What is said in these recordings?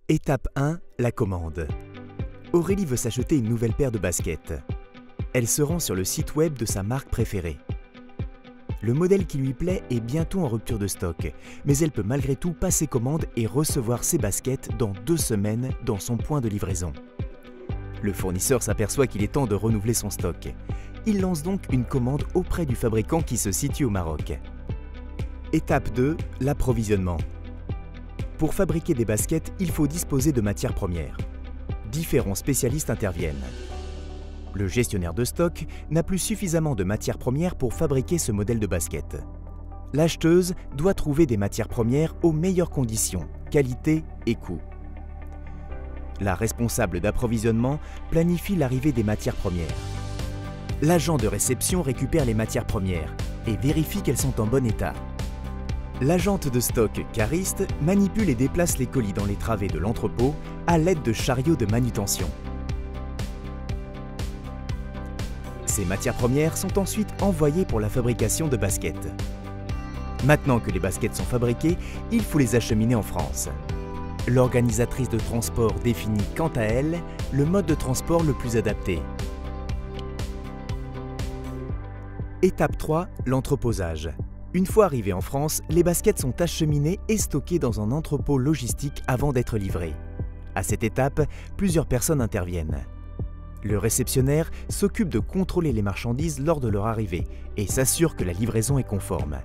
Étape 1, la commande. Aurélie veut s'acheter une nouvelle paire de baskets. Elle se rend sur le site web de sa marque préférée. Le modèle qui lui plaît est bientôt en rupture de stock, mais elle peut malgré tout passer commande et recevoir ses baskets dans 2 semaines dans son point de livraison. Le fournisseur s'aperçoit qu'il est temps de renouveler son stock. Il lance donc une commande auprès du fabricant qui se situe au Maroc. Étape 2, l'approvisionnement. Pour fabriquer des baskets, il faut disposer de matières premières. Différents spécialistes interviennent. Le gestionnaire de stock n'a plus suffisamment de matières premières pour fabriquer ce modèle de basket. L'acheteuse doit trouver des matières premières aux meilleures conditions, qualité et coût. La responsable d'approvisionnement planifie l'arrivée des matières premières. L'agent de réception récupère les matières premières et vérifie qu'elles sont en bon état. L'agente de stock cariste manipule et déplace les colis dans les travées de l'entrepôt à l'aide de chariots de manutention. Ces matières premières sont ensuite envoyées pour la fabrication de baskets. Maintenant que les baskets sont fabriquées, il faut les acheminer en France. L'organisatrice de transport définit quant à elle le mode de transport le plus adapté. Étape 3, l'entreposage. Une fois arrivées en France, les baskets sont acheminées et stockées dans un entrepôt logistique avant d'être livrées. À cette étape, plusieurs personnes interviennent. Le réceptionnaire s'occupe de contrôler les marchandises lors de leur arrivée et s'assure que la livraison est conforme.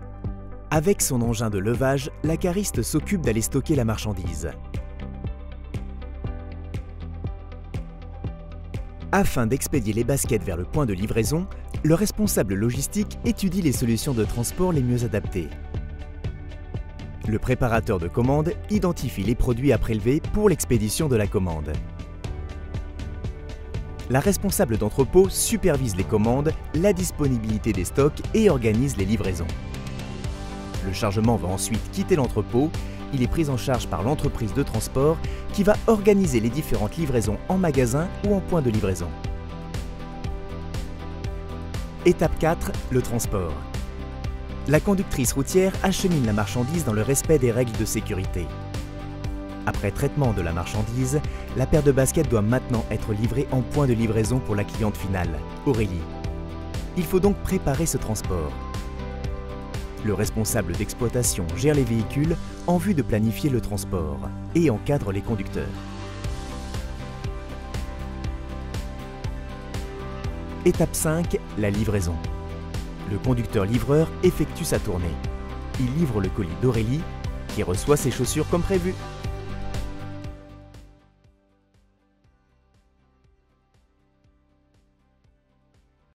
Avec son engin de levage, la cariste s'occupe d'aller stocker la marchandise. Afin d'expédier les baskets vers le point de livraison, le responsable logistique étudie les solutions de transport les mieux adaptées. Le préparateur de commande identifie les produits à prélever pour l'expédition de la commande. La responsable d'entrepôt supervise les commandes, la disponibilité des stocks et organise les livraisons. Le chargement va ensuite quitter l'entrepôt. Il est pris en charge par l'entreprise de transport qui va organiser les différentes livraisons en magasin ou en point de livraison. Étape 4, le transport. La conductrice routière achemine la marchandise dans le respect des règles de sécurité. Après traitement de la marchandise, la paire de baskets doit maintenant être livrée en point de livraison pour la cliente finale, Aurélie. Il faut donc préparer ce transport. Le responsable d'exploitation gère les véhicules en vue de planifier le transport et encadre les conducteurs. Étape 5, la livraison. Le conducteur-livreur effectue sa tournée. Il livre le colis d'Aurélie qui reçoit ses chaussures comme prévu.